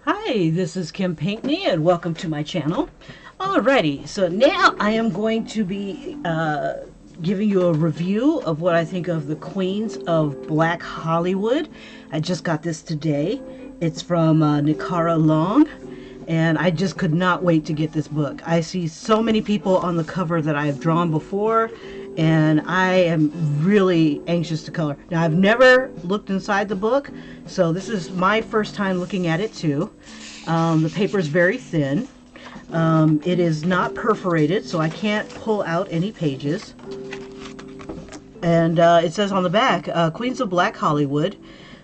Hi, this is Kim Pinkney and welcome to my channel. Alrighty, so now I am going to be giving you a review of what I think of the Queens of Black Hollywood. I just got this today. It's from Nikarah Long, and I just could not wait to get this book. I see so many people on the cover that I've drawn before, and I am really anxious to color. Now, I've never looked inside the book, so this is my first time looking at it too. The paper is very thin. It is not perforated, so I can't pull out any pages. And it says on the back, Queens of Black Hollywood.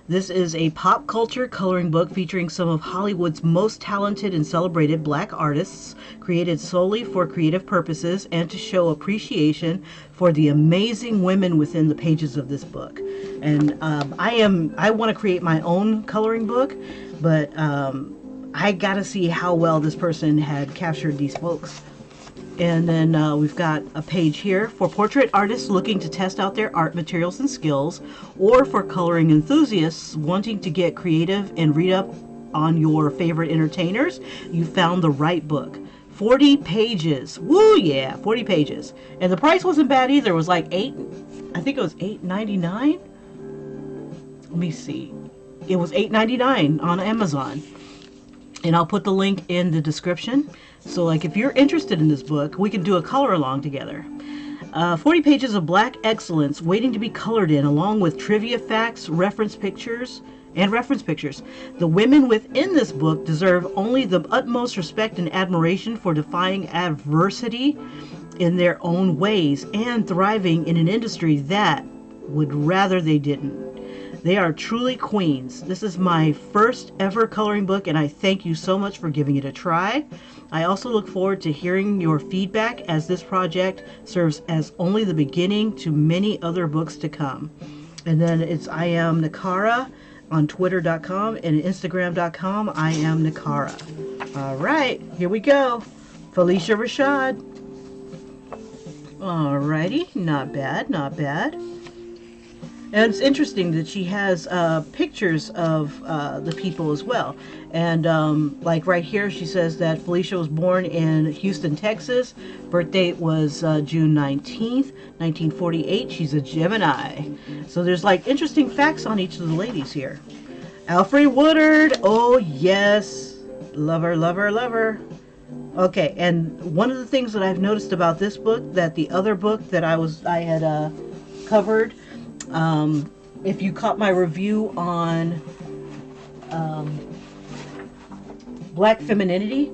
This is a pop culture coloring book featuring some of Hollywood's most talented and celebrated black artists, created solely for creative purposes and to show appreciation for the amazing women within the pages of this book. And I want to create my own coloring book, but I gotta see how well this person had captured these folks. And then we've got a page here for portrait artists looking to test out their art materials and skills, or for coloring enthusiasts wanting to get creative and read up on your favorite entertainers. You found the right book. 40 pages. Woo, yeah, 40 pages. And the price wasn't bad either. It was like I think it was $8.99. Let me see. It was $8.99 on Amazon. And I'll put the link in the description. So like if you're interested in this book, we can do a color along together. 40 pages of black excellence waiting to be colored in, along with trivia facts, reference pictures. The women within this book deserve only the utmost respect and admiration for defying adversity in their own ways and thriving in an industry that would rather they didn't. They are truly queens. This is my first ever coloring book, and I thank you so much for giving it a try. I also look forward to hearing your feedback, as this project serves as only the beginning to many other books to come. And then it's I am Nikarah on twitter.com and instagram.com. I am Nikarah. All right, here we go. Felicia Rashad. Alrighty, not bad, not bad. And it's interesting that she has pictures of the people as well. And like right here, she says that Felicia was born in Houston, Texas. Birth date was June 19th, 1948. She's a Gemini. So there's like interesting facts on each of the ladies here. Alfre Woodard. Oh, yes. Love her, love her, love her. Okay, and one of the things that I've noticed about this book, that the other book that I had covered, if you caught my review on Black Femininity,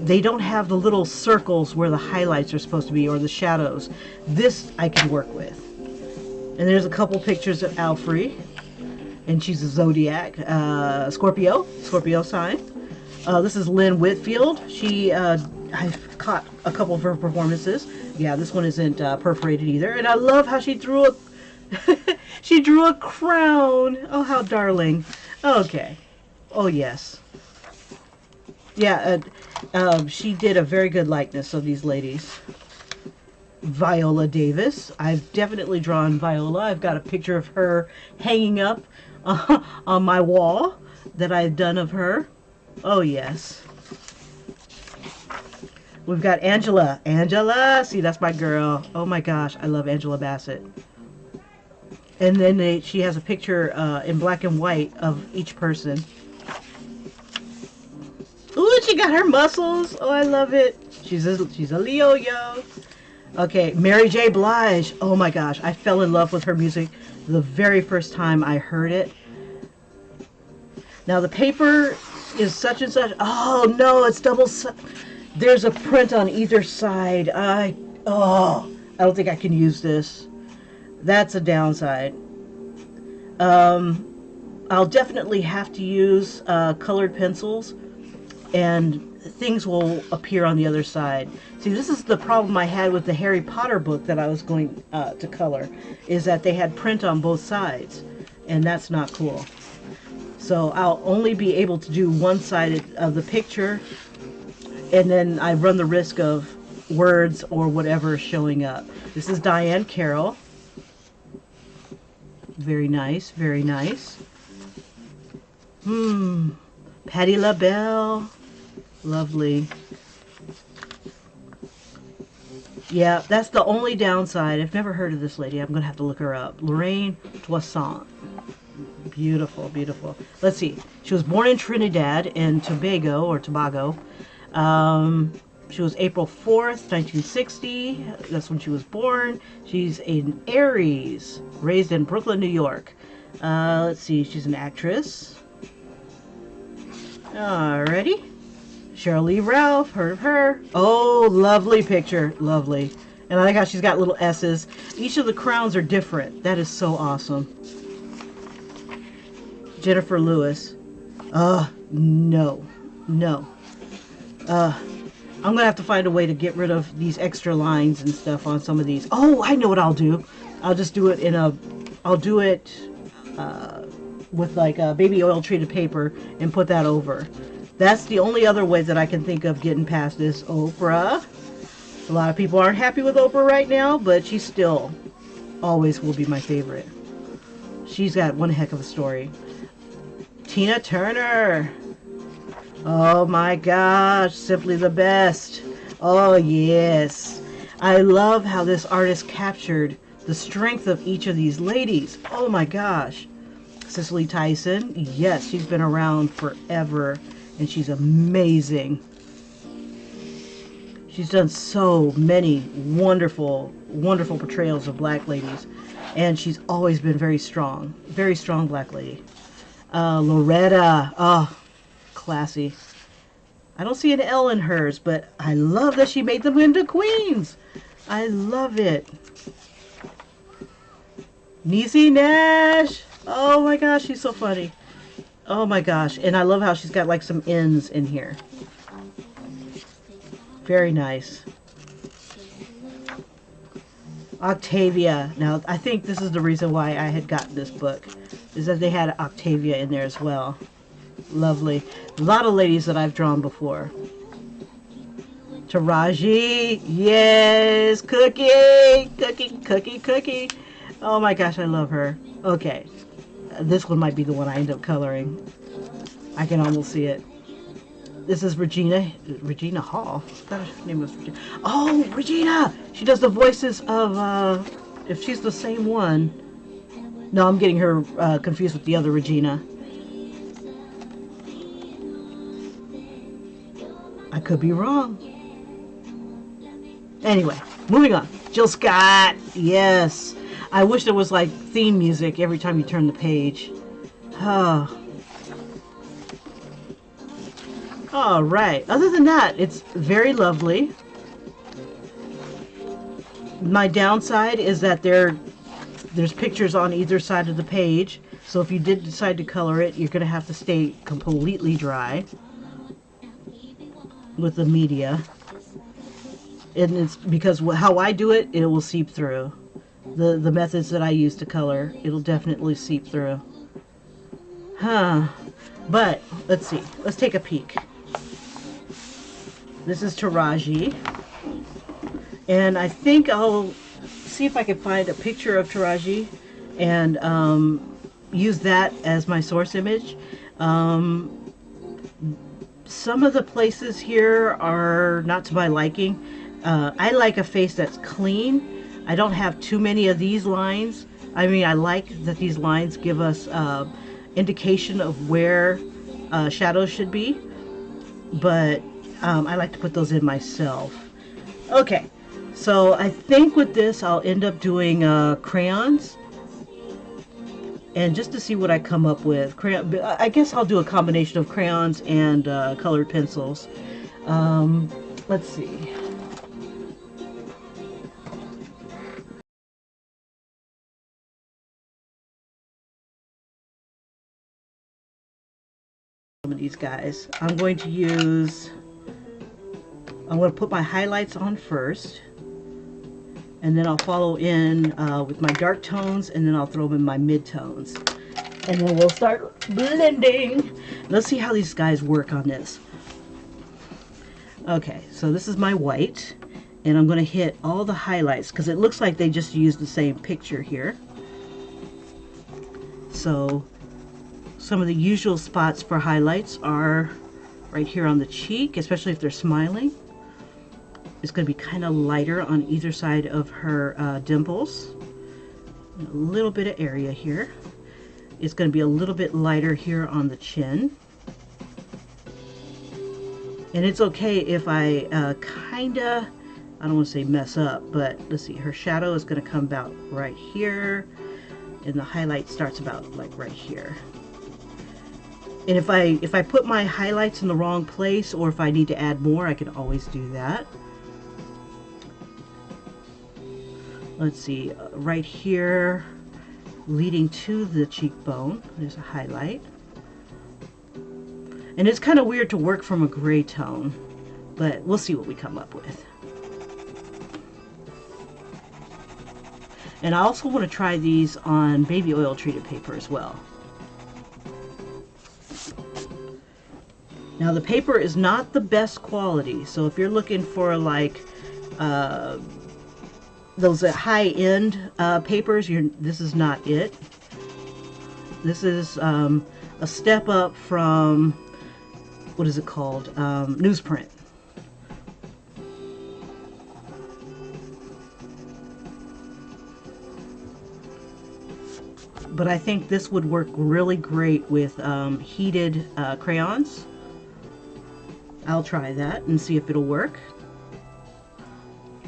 they don't have the little circles where the highlights are supposed to be, or the shadows. This I can work with. And there's a couple pictures of Alfre, and she's a zodiac, Scorpio sign. This is Lynn Whitfield. I've caught a couple of her performances. Yeah, this one isn't perforated either. And I love how she drew a she drew a crown. Oh, how darling. Okay. Oh, yes. Yeah, she did a very good likeness of these ladies. Viola Davis. I've definitely drawn Viola. I've got a picture of her hanging up on my wall that I've done of her. Oh, yes. We've got Angela. Angela! See, that's my girl. Oh, my gosh. I love Angela Bassett. And then she has a picture in black and white of each person. Ooh, she got her muscles. Oh, I love it. She's a Leo, yo. Okay, Mary J. Blige. Oh my gosh, I fell in love with her music the very first time I heard it. Now the paper is such and such. Oh no, it's double. There's a print on either side. I don't think I can use this. That's a downside. I'll definitely have to use colored pencils, and things will appear on the other side. See, this is the problem I had with the Harry Potter book that I was going to color, is that they had print on both sides, and that's not cool. So I'll only be able to do one side of the picture, and then I run the risk of words or whatever showing up. This is Diane Carroll. Very nice, very nice. Patti LaBelle. Lovely. Yeah, that's the only downside. I've never heard of this lady. I'm going to have to look her up. Lorraine Toussaint. Beautiful, beautiful. Let's see. She was born in Trinidad and Tobago. She was April 4th, 1960. That's when she was born. She's an Aries, raised in Brooklyn, New York. Let's see. She's an actress. Alrighty. Sheryl Lee Ralph, heard of her. Oh, lovely picture. Lovely. And I like how she's got little S's. Each of the crowns are different. That is so awesome. Jennifer Lewis. No. No. I'm going to have to find a way to get rid of these extra lines and stuff on some of these. Oh, I know what I'll do. I'll just do it in a... I'll do it with like a baby oil treated paper and put that over. That's the only other way that I can think of getting past this. Oprah. A lot of people aren't happy with Oprah right now, but she still always will be my favorite. She's got one heck of a story. Tina Turner. Oh my gosh, simply the best. Oh yes. I love how this artist captured the strength of each of these ladies. Oh my gosh. Cicely Tyson. Yes, she's been around forever. And she's amazing. She's done so many wonderful, wonderful portrayals of black ladies. And she's always been very strong. Very strong black lady. Loretta. Oh, classy. I don't see an L in hers, but I love that she made them into queens. I love it. Niecy Nash. Oh my gosh, she's so funny. Oh my gosh. And I love how she's got like some ends in here. Very nice. Octavia. Now, I think this is the reason why I had gotten this book. Is that they had Octavia in there as well. Lovely. A lot of ladies that I've drawn before. Taraji. Yes. Cookie. Cookie. Oh my gosh, I love her. Okay. This one might be the one I end up coloring. I can almost see it. This is Regina Hall. I thought her name was Regina. Oh, Regina! She does the voices of, if she's the same one. No, I'm getting her confused with the other Regina. I could be wrong. Anyway, moving on. Jill Scott. Yes. I wish there was like theme music every time you turn the page. Oh. All right. Other than that, it's very lovely. My downside is that there's pictures on either side of the page. So if you did decide to color it, you're going to have to stay completely dry with the media. And it's because how I do it, it will seep through. The methods that I use to color, it'll definitely seep through. But let's see. Let's take a peek. This is Taraji. And I think I'll see if I can find a picture of Taraji and use that as my source image. Some of the places here are not to my liking. I like a face that's clean. I don't have too many of these lines. I mean, I like that these lines give us indication of where shadows should be, but I like to put those in myself. Okay, so I think with this I'll end up doing crayons, and just to see what I come up with. I guess I'll do a combination of crayons and colored pencils. Let's see. Some of these guys. I'm going to put my highlights on first, and then I'll follow in with my dark tones, and then I'll throw them in my mid-tones. And then we'll start blending. Let's see how these guys work on this. Okay, so this is my white, and I'm going to hit all the highlights because it looks like they just used the same picture here. So Some of the usual spots for highlights are right here on the cheek, especially if they're smiling. It's going to be kind of lighter on either side of her dimples. A little bit of area here. It's going to be a little bit lighter here on the chin. And it's okay if I I don't want to say mess up, but let's see, her shadow is going to come about right here, and the highlight starts about like right here. And if I put my highlights in the wrong place, or if I need to add more, I can always do that. Let's see, right here, leading to the cheekbone, there's a highlight. And it's kind of weird to work from a gray tone, but we'll see what we come up with. And I also want to try these on baby oil treated paper as well. Now the paper is not the best quality, so if you're looking for like those high-end papers, this is not it. This is a step up from, what is it called, newsprint. But I think this would work really great with heated crayons. I'll try that and see if it'll work.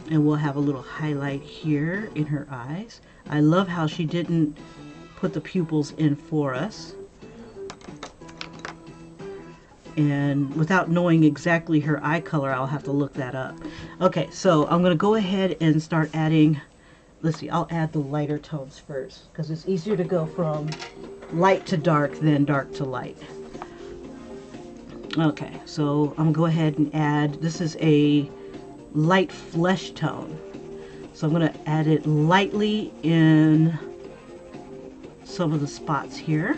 And we'll have a little highlight here in her eyes. I love how she didn't put the pupils in for us. And without knowing exactly her eye color, I'll have to look that up. Okay, so I'm going to go ahead and start adding, let's see, I'll add the lighter tones first, because it's easier to go from light to dark than dark to light. Okay, so I'm going to go ahead and add, this is a light flesh tone. So I'm going to add it lightly in some of the spots here.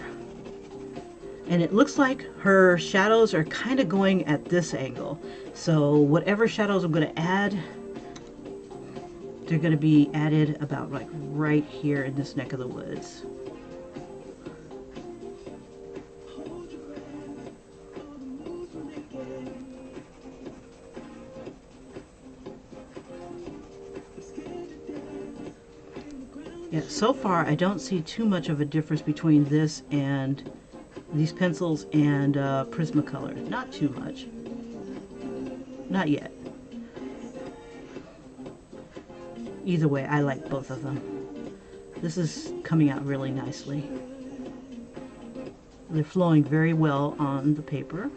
And it looks like her shadows are kind of going at this angle. So whatever shadows I'm going to add, they're going to be added about like right here in this neck of the woods. Yeah, so far I don't see too much of a difference between this and these pencils and Prismacolor. Not too much. Not yet. Either way, I like both of them. This is coming out really nicely. They're flowing very well on the paper.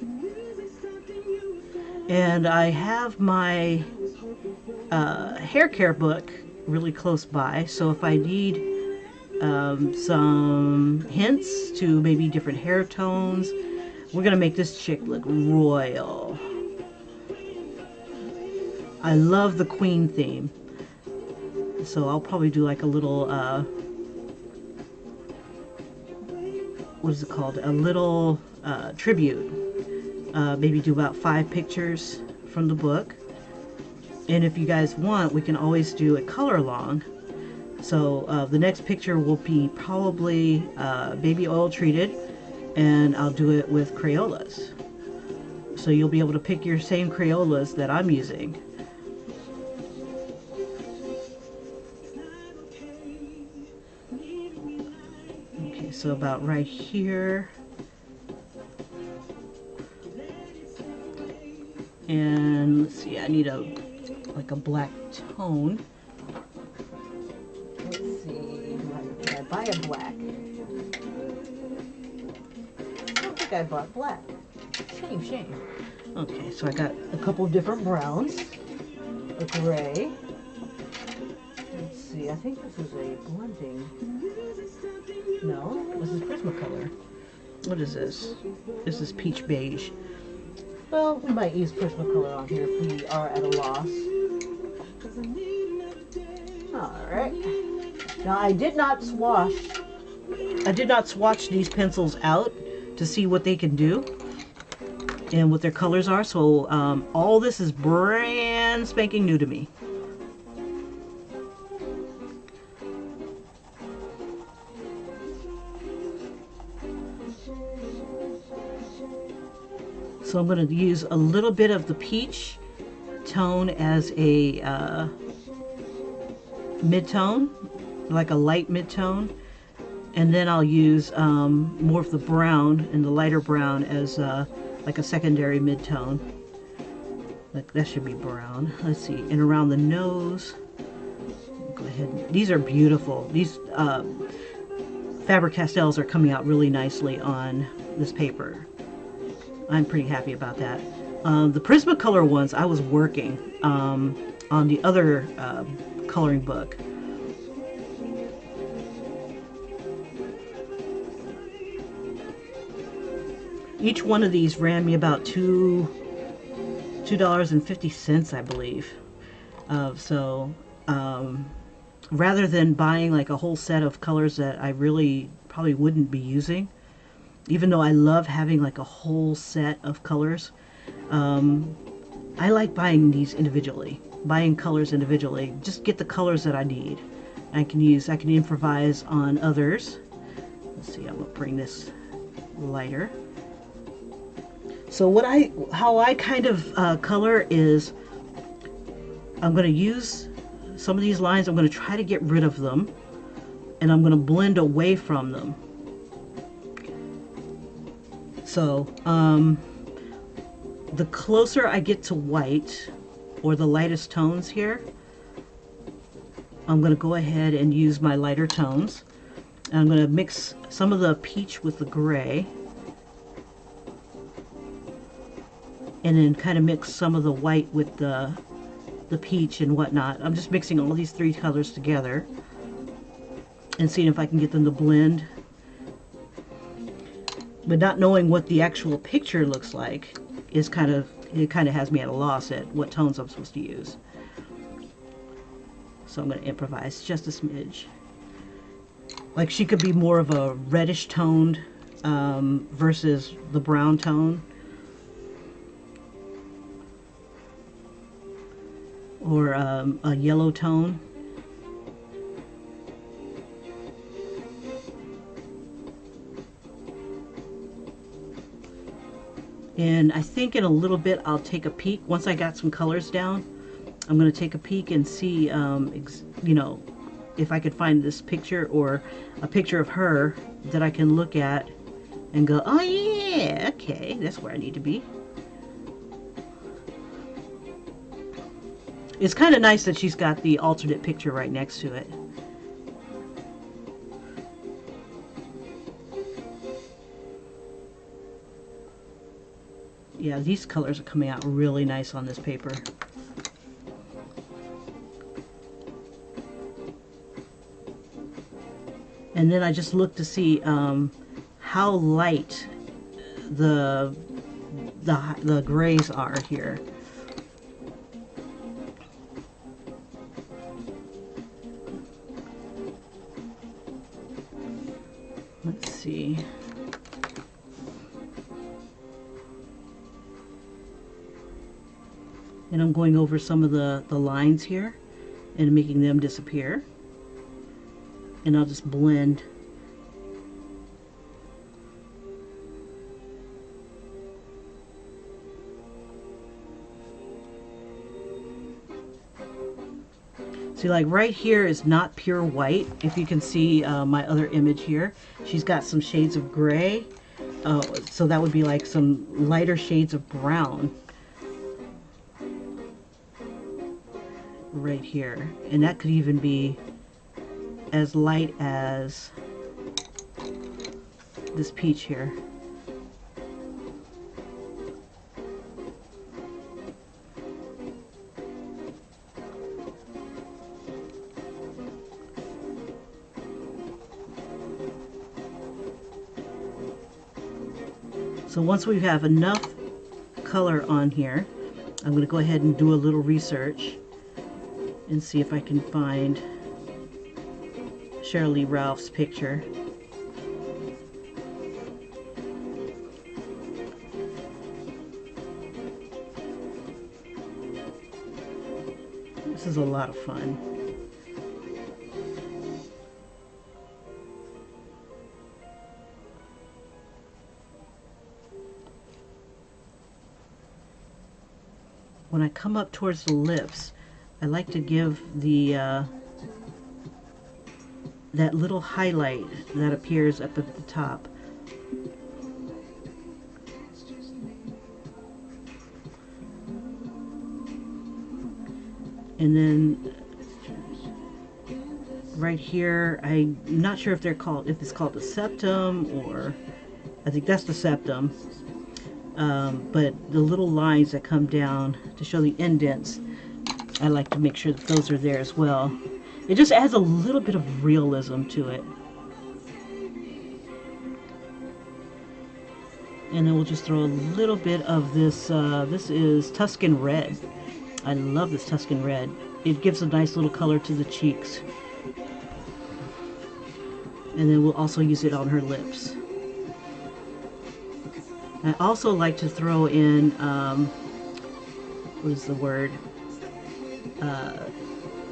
And I have my hair care book really close by, so if I need some hints to maybe different hair tones, we're gonna make this chick look royal. I love the Queen theme, so I'll probably do like a little what is it called, a little tribute, maybe do about 5 pictures from the book. And if you guys want, we can always do a color along. So the next picture will be probably baby oil treated, and I'll do it with Crayolas. So you'll be able to pick your same Crayolas that I'm using. Okay, so about right here. And let's see, I need like a black tone. Let's see, did I buy a black? I don't think I bought black. Shame. Okay, so I got a couple of different browns. A gray. Let's see, I think this is a blending. No, this is Prismacolor. What is this? This is peach beige. Well, we might use Prismacolor on here if we are at a loss. Alright. Now I did not swatch these pencils out to see what they can do and what their colors are, so all this is brand spanking new to me. So I'm going to use a little bit of the peach tone as a mid-tone, like a light mid-tone. And then I'll use more of the brown and the lighter brown as like a secondary mid-tone. Like that should be brown. Let's see. And around the nose, go ahead. These are beautiful. These Faber Castells are coming out really nicely on this paper. I'm pretty happy about that. The Prismacolor ones, I was working on the other coloring book. Each one of these ran me about $2.50, I believe. Rather than buying like a whole set of colors that I really probably wouldn't be using, even though I love having like a whole set of colors, I like buying these individually, buying colors individually. Just get the colors that I need. I can improvise on others. Let's see, I'm gonna bring this lighter. So how I kind of color is, I'm going to use some of these lines, I'm going to try to get rid of them, and I'm going to blend away from them. So the closer I get to white, or the lightest tones here, I'm going to go ahead and use my lighter tones. And I'm going to mix some of the peach with the gray. And then kind of mix some of the white with the peach and whatnot. I'm just mixing all these three colors together and seeing if I can get them to blend. But not knowing what the actual picture looks like is kind of has me at a loss at what tones I'm supposed to use. So I'm going to improvise just a smidge. Like she could be more of a reddish toned versus the brown tone. Or a yellow tone. And I think in a little bit I'll take a peek. Once I got some colors down, I'm going to take a peek and see, you know, if I could find this picture or a picture of her that I can look at and go, oh yeah, okay, that's where I need to be. It's kind of nice that she's got the alternate picture right next to it. Yeah, these colors are coming out really nice on this paper. And then I just look to see how light the grays are here. Let's see. And I'm going over some of the lines here and making them disappear. And I'll just blend. See, like right here is not pure white. If you can see my other image here, she's got some shades of gray. So that would be like some lighter shades of brown right here. And that could even be as light as this peach here. So once we have enough color on here, I'm going to go ahead and do a little research and see if I can find Sheryl Ralph's picture. This is a lot of fun. when I come up towards the lips, I like to give the that little highlight that appears up at the top. And then right here, I'm not sure if it's called the septum, or I think that's the septum. But the little lines that come down to show the indents, I like to make sure that those are there as well. It just adds a little bit of realism to it. And then we'll just throw a little bit of this, this is Tuscan Red. I love this Tuscan Red. It gives a nice little color to the cheeks. And then we'll also use it on her lips. I also like to throw in, what is the word?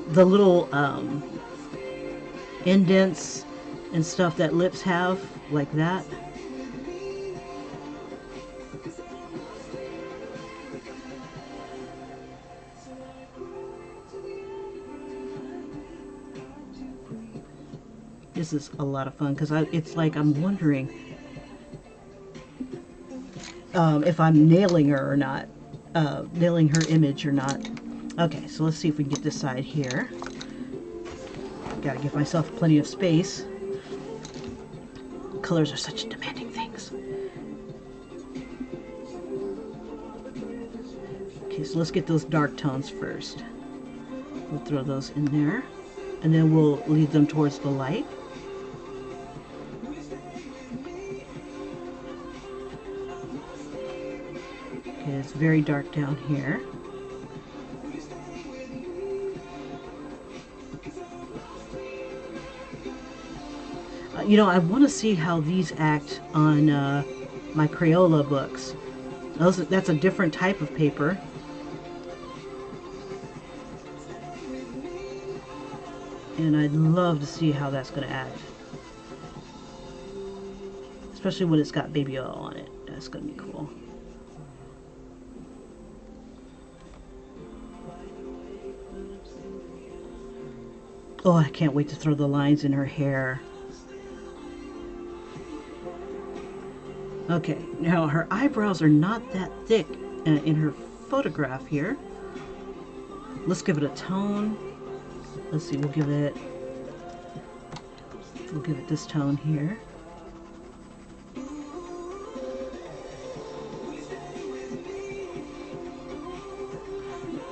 The little indents and stuff that lips have, like that. This is a lot of fun because it's like I'm wondering if I'm nailing her or not, nailing her image or not. Okay, so let's see if we can get this side here. Gotta give myself plenty of space. Colors are such demanding things. Okay, so let's get those dark tones first. We'll throw those in there, and then we'll lead them towards the light. Okay, it's very dark down here. You know, I want to see how these act on my Crayola books. That's a different type of paper. And I'd love to see how that's going to act. Especially when it's got baby oil on it. That's going to be cool. Oh, I can't wait to throw the lines in her hair. Okay, now her eyebrows are not that thick in her photograph here. Let's give it a tone. Let's see, we'll give it this tone here.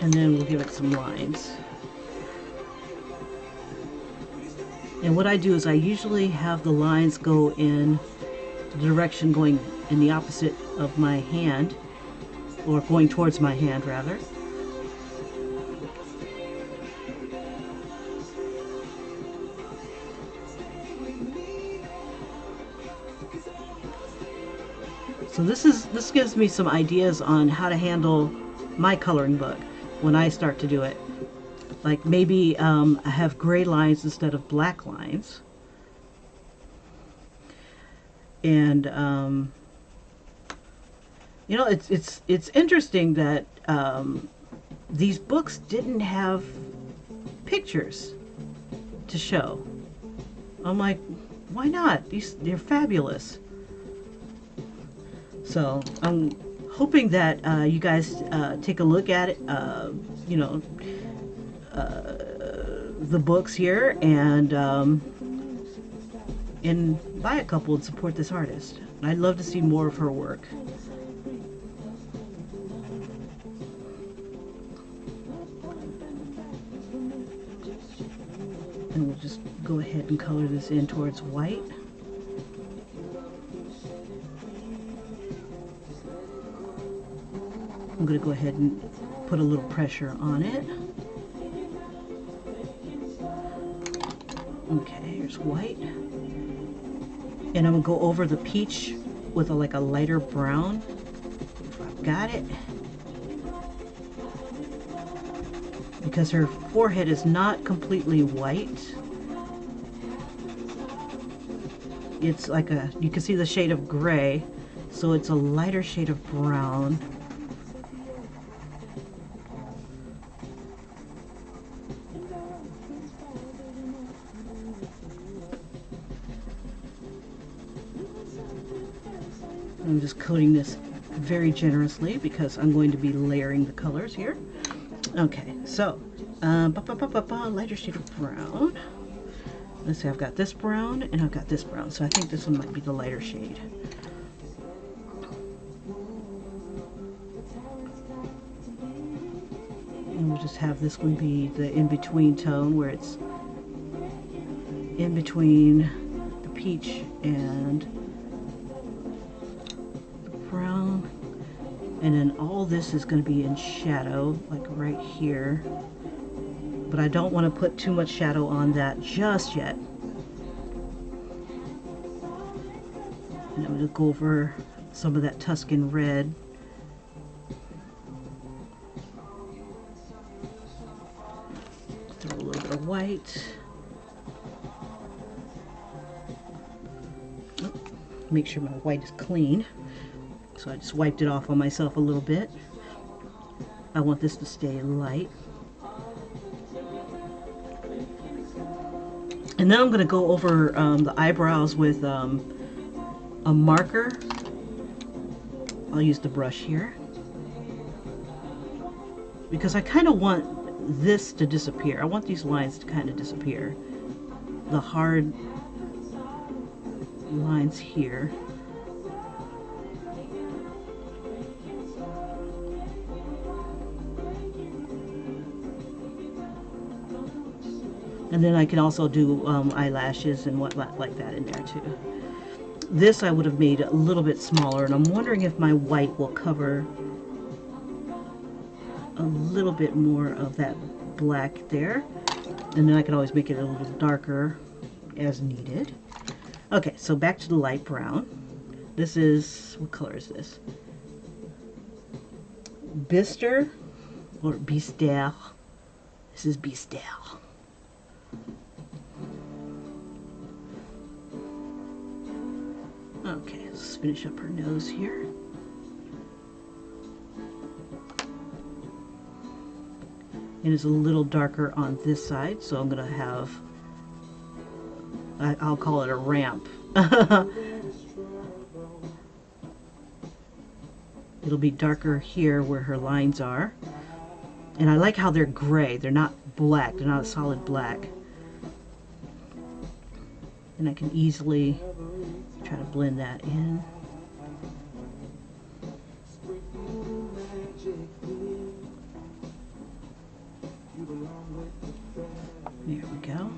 And then we'll give it some lines. And what I do is I usually have the lines go in the direction going in the opposite of my hand, or going towards my hand rather. So this gives me some ideas on how to handle my coloring book when I start to do it. Like maybe I have gray lines instead of black lines. And you know, it's interesting that these books didn't have pictures to show. I'm like, why not? They're fabulous. So I'm hoping that you guys take a look at it, you know, the books here, and buy a couple and support this artist. I'd love to see more of her work. And we'll just go ahead and color this in towards white. I'm going to go ahead and put a little pressure on it. Okay, here's white. And I'm going to go over the peach with like a lighter brown. If I've got it. Because her forehead is not completely white. It's like you can see the shade of gray. So it's a lighter shade of brown. I'm just coating this very generously because I'm going to be layering the colors here. Okay, so lighter shade of brown. Let's see, I've got this brown and I've got this brown, so I think this one might be the lighter shade. And we'll just have this one be the in-between tone where it's in between the peach and the brown. And then all this is going to be in shadow, like right here. But I don't want to put too much shadow on that just yet. And I'm going to go over some of that Tuscan red. Throw a little bit of white. Make sure my white is clean. So I just wiped it off on myself a little bit. I want this to stay light. And then I'm going to go over the eyebrows with a marker. I'll use the brush here. Because I kind of want this to disappear. I want these lines to kind of disappear. The hard lines here. And then I can also do eyelashes and whatnot like that in there too. This I would have made a little bit smaller, and I'm wondering if my white will cover a little bit more of that black there. And then I can always make it a little darker as needed. Okay, so back to the light brown. This is, what color is this? Bister or Bister. This is Bister. Okay, let's finish up her nose here. It is a little darker on this side, so I'm going to have, I'll call it a ramp. It'll be darker here where her lines are. And I like how they're gray. They're not black. They're not a solid black. And I can easily try to blend that in. There we go.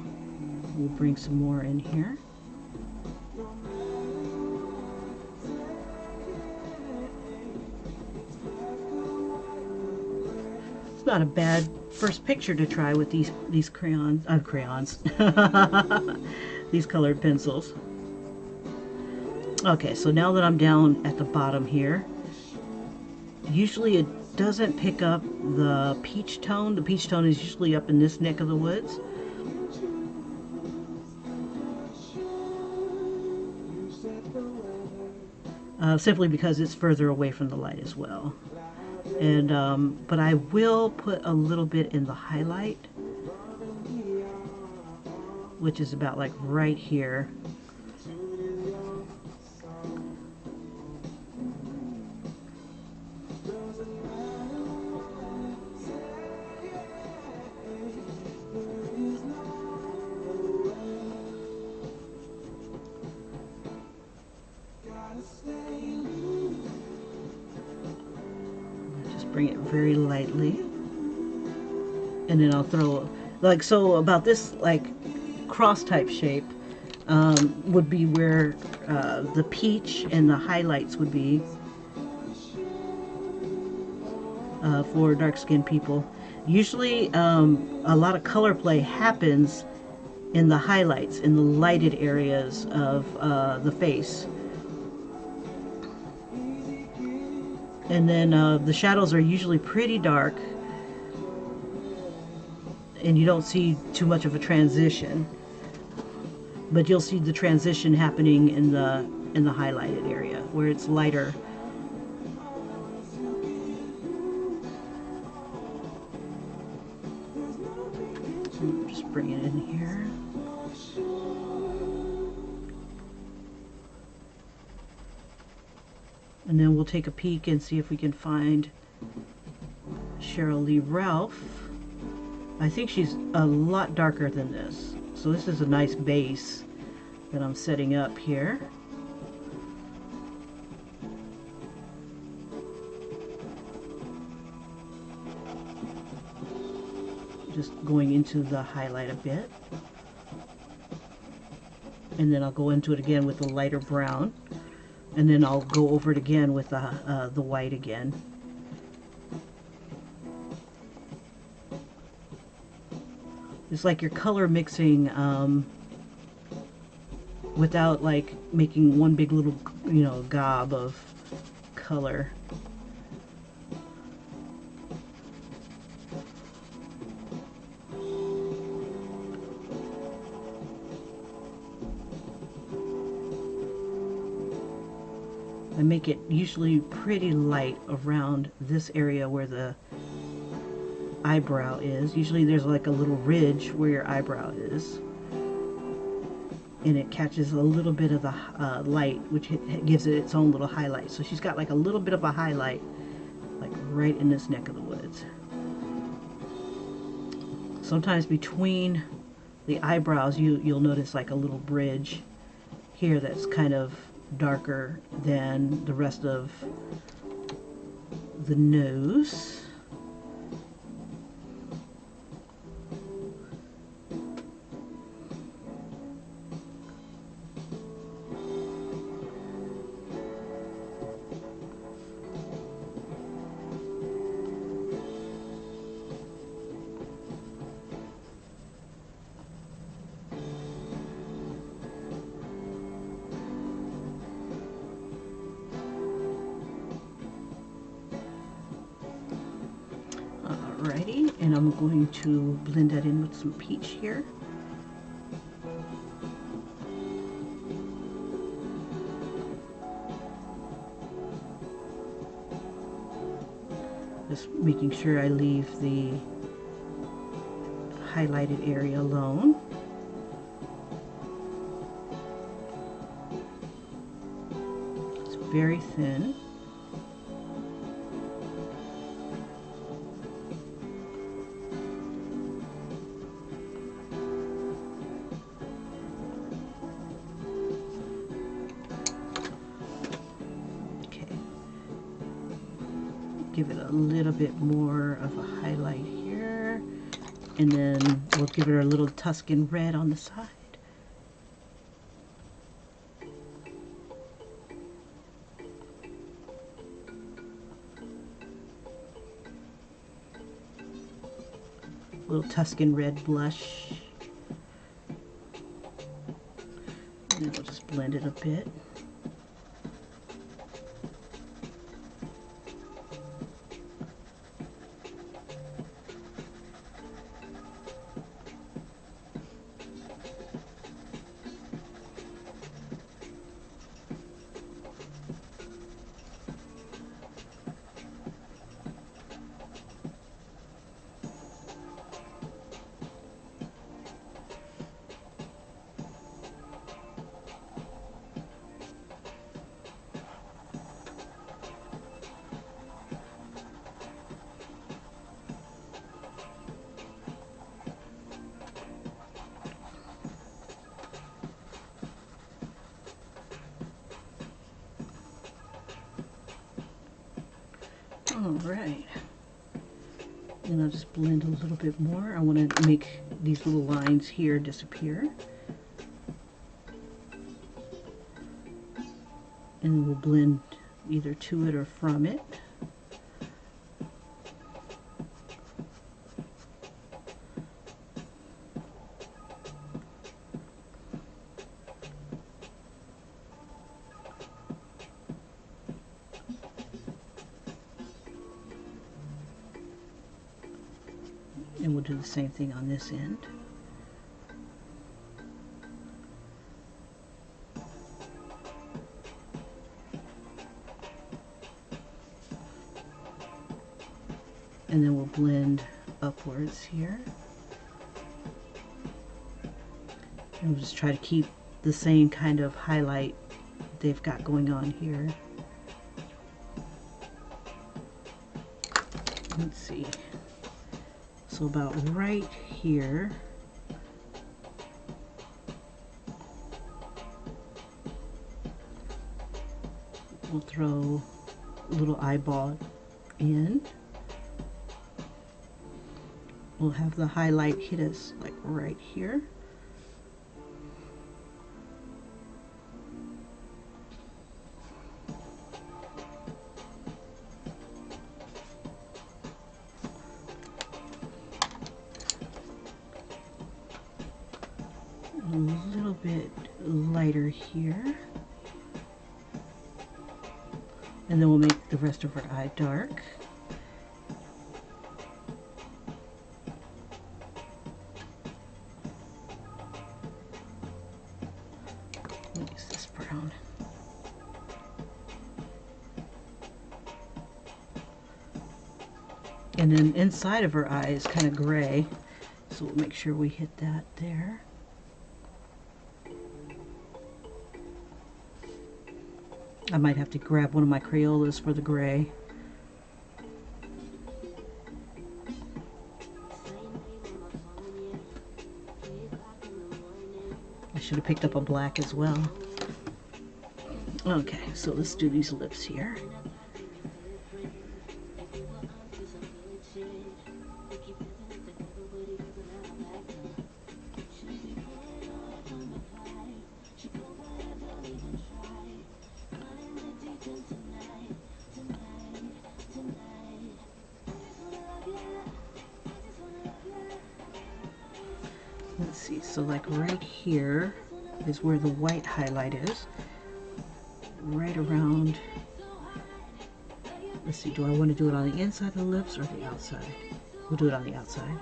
We'll bring some more in here. It's not a bad first picture to try with these crayons, these colored pencils. Okay, so now that I'm down at the bottom here, usually it doesn't pick up the peach tone. The peach tone is usually up in this neck of the woods. Simply because it's further away from the light as well. And but I will put a little bit in the highlight, which is about like right here. Bring it very lightly, and then I'll throw, like, so about this like cross type shape would be where the peach and the highlights would be for dark skinned people. Usually a lot of color play happens in the highlights, in the lighted areas of the face. And then the shadows are usually pretty dark, and you don't see too much of a transition, but you'll see the transition happening in the highlighted area where it's lighter. Just bring it in here. we'll take a peek and see if we can find Sheryl Lee Ralph. I think she's a lot darker than this. So this is a nice base that I'm setting up here. Just going into the highlight a bit. And then I'll go into it again with the lighter brown. And then I'll go over it again with the white again. It's like you're color mixing without like making one big little, you know, gob of color. I make it usually pretty light around this area where the eyebrow is. Usually there's like a little ridge where your eyebrow is. And it catches a little bit of the light, which gives it its own little highlight. So she's got like a little bit of a highlight, like right in this neck of the woods. Sometimes between the eyebrows, you'll notice like a little bridge here that's kind of darker than the rest of the nose. Alrighty, and I'm going to blend that in with some peach here. Just making sure I leave the highlighted area alone. It's very thin. Give it a little bit more of a highlight here, and then we'll give it a little Tuscan red on the side. A little Tuscan red blush, and then we'll just blend it a bit. Alright, and I'll just blend a little bit more. I want to make these little lines here disappear. And we'll blend either to it or from it. And we'll do the same thing on this end. And then we'll blend upwards here. And we'll just try to keep the same kind of highlight they've got going on here. Let's see. So about right here. We'll throw a little eyeball in. We'll have the highlight hit us like right here. A little bit lighter here. And then we'll make the rest of her eye dark. Use this brown. And then inside of her eye is kind of gray, so we'll make sure we hit that there. I might have to grab one of my Crayolas for the gray. I should have picked up a black as well. Okay, so let's do these lips here. Let's see, so like right here is where the white highlight is. Right around, let's see, do I want to do it on the inside of the lips or the outside? We'll do it on the outside.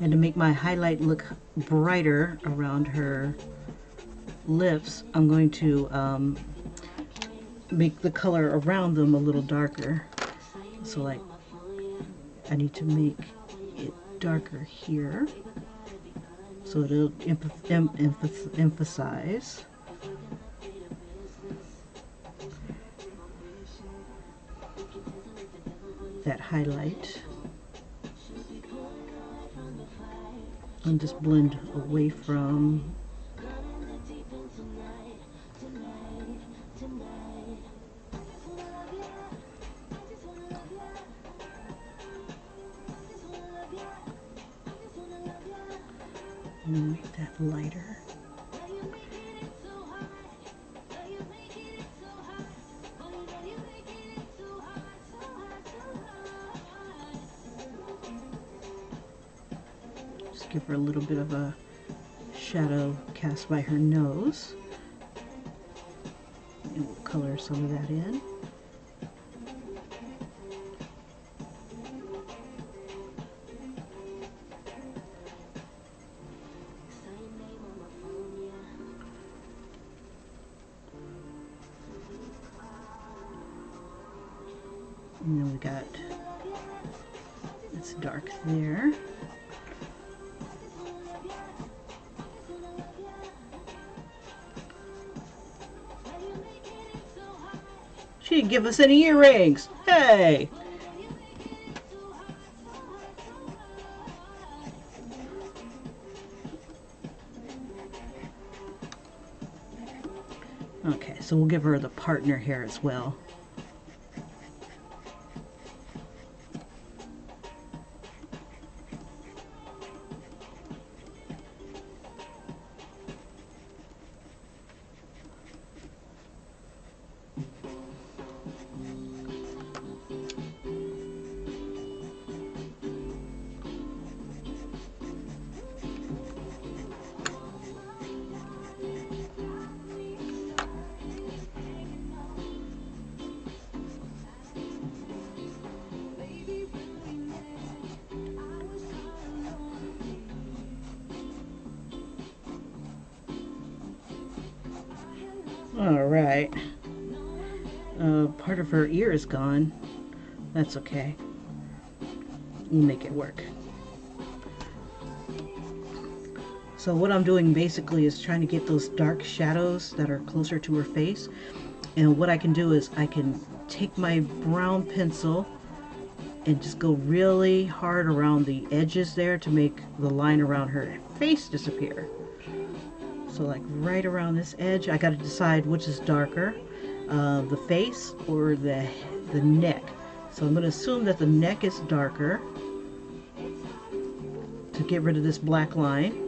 And to make my highlight look brighter around her lips, I'm going to make the color around them a little darker. So like, I need to make it darker here so it'll emphasize. That highlight. And just blend away from and make that lighter. Just give her a little bit of a shadow cast by her nose. And we'll color some of that in. And then we got, it's dark there. She didn't give us any earrings. Hey! Okay, so we'll give her the partner hair as well. All right. Part of her ear is gone. That's okay. We'll make it work. So what I'm doing basically is trying to get those dark shadows that are closer to her face. And what I can do is I can take my brown pencil and just go really hard around the edges there to make the line around her face disappear. So like right around this edge, I got to decide which is darker, the face or the neck. So I'm going to assume that the neck is darker to get rid of this black line.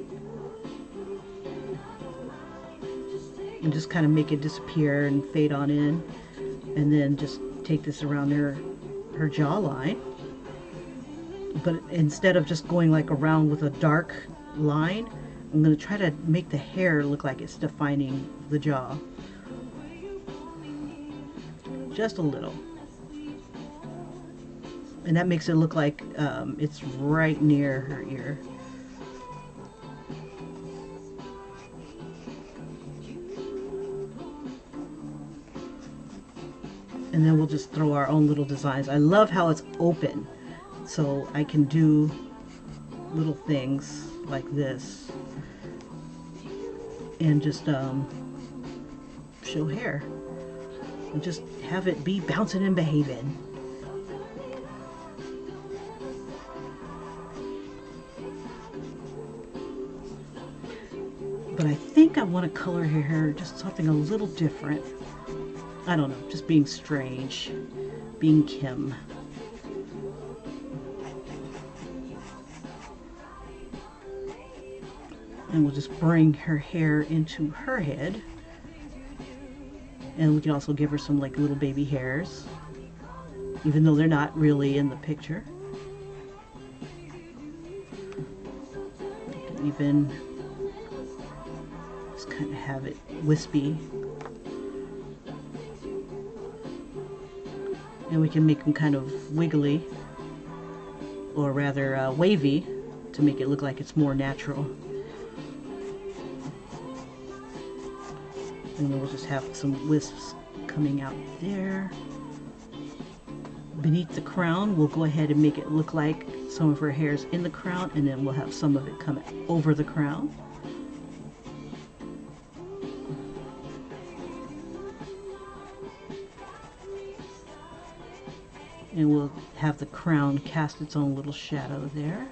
And just kind of make it disappear and fade on in. And then just take this around her jawline. But instead of just going like around with a dark line, I'm going to try to make the hair look like it's defining the jaw. Just a little. And that makes it look like it's right near her ear. And then we'll just throw our own little designs. I love how it's open, so I can do little things like this and just show hair and just have it be bouncing and behaving. But I think I want to color her hair just something a little different. I don't know, just being strange, being Kim. And we'll just bring her hair into her head. And we can also give her some like little baby hairs, even though they're not really in the picture. You can even just kind of have it wispy. And we can make them kind of wiggly, or rather wavy, to make it look like it's more natural. And then we'll just have some wisps coming out there. Beneath the crown, we'll go ahead and make it look like some of her hair's in the crown, and then we'll have some of it come over the crown. And we'll have the crown cast its own little shadow there.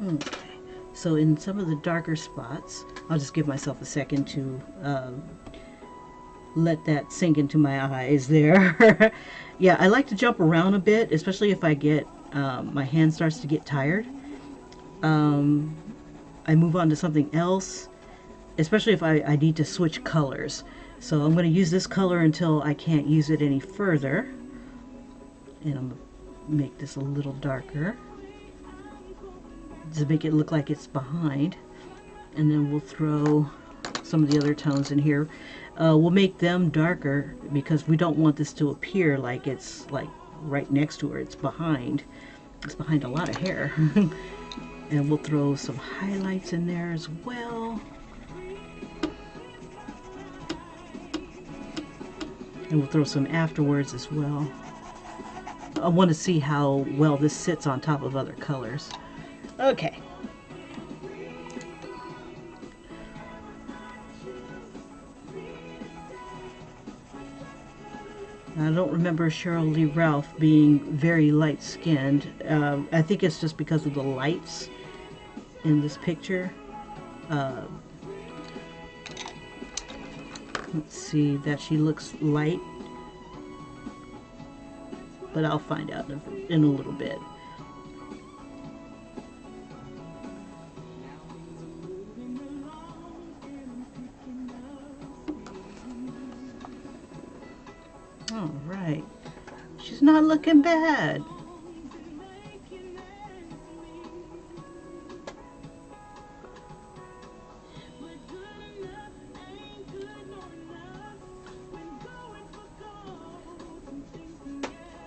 Okay, so in some of the darker spots, I'll just give myself a second to let that sink into my eyes there. Yeah, I like to jump around a bit, especially if I get my hand starts to get tired. I move on to something else, especially if I need to switch colors. So I'm going to use this color until I can't use it any further. And I'm going to make this a little darker to make it look like it's behind. And then we'll throw some of the other tones in here. We'll make them darker because we don't want this to appear like it's like right next to her. It's behind. It's behind a lot of hair. And we'll throw some highlights in there as well. And we'll throw some afterwards as well. I want to see how well this sits on top of other colors. Okay. I don't remember Sheryl Lee Ralph being very light-skinned. I think it's just because of the lights in this picture. Let's see, that she looks light. But I'll find out in a little bit. All right, she's not looking bad.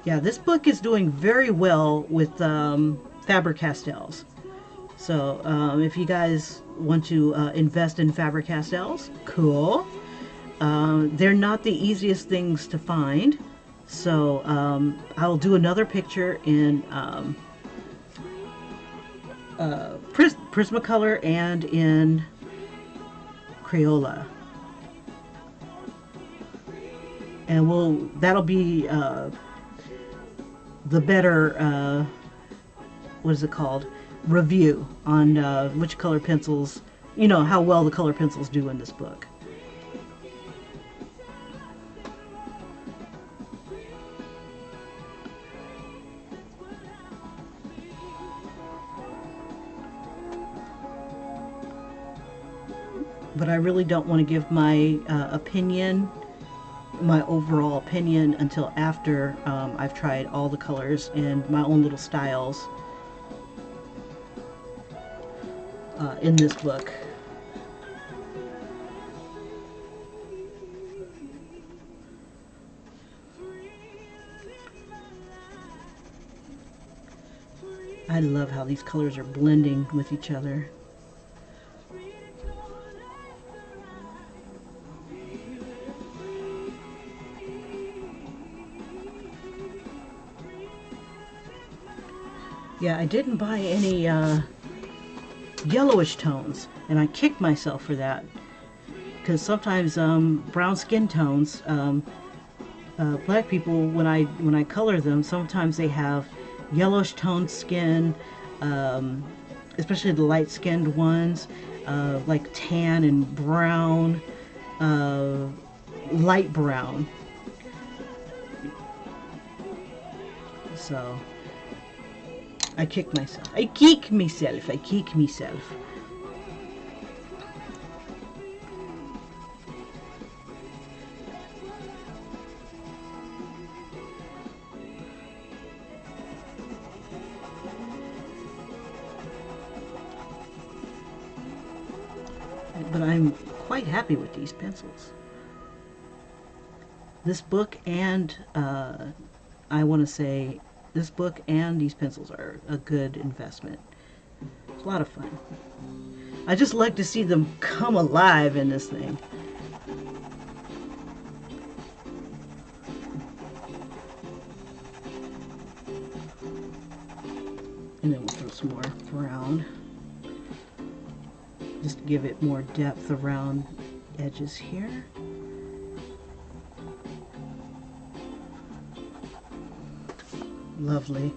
Yeah, this book is doing very well with Faber Castells. So if you guys want to invest in Faber Castells, cool. They're not the easiest things to find. So I'll do another picture in Prismacolor and in Crayola. And that'll be the better, what is it called, review on which color pencils, you know, how well the color pencils do in this book. But I really don't want to give my opinion, my overall opinion, until after I've tried all the colors and my own little styles in this book. I love how these colors are blending with each other. Yeah, I didn't buy any yellowish tones, and I kicked myself for that, because sometimes brown skin tones, black people, when I color them, sometimes they have yellowish toned skin, especially the light skinned ones, like tan and brown, light brown. So I kick myself. I kick myself. I kick myself. But I'm quite happy with these pencils. This book and I want to say this book and these pencils are a good investment. It's a lot of fun. I just like to see them come alive in this thing. And then we'll throw some more brown, just to give it more depth around edges here. Lovely.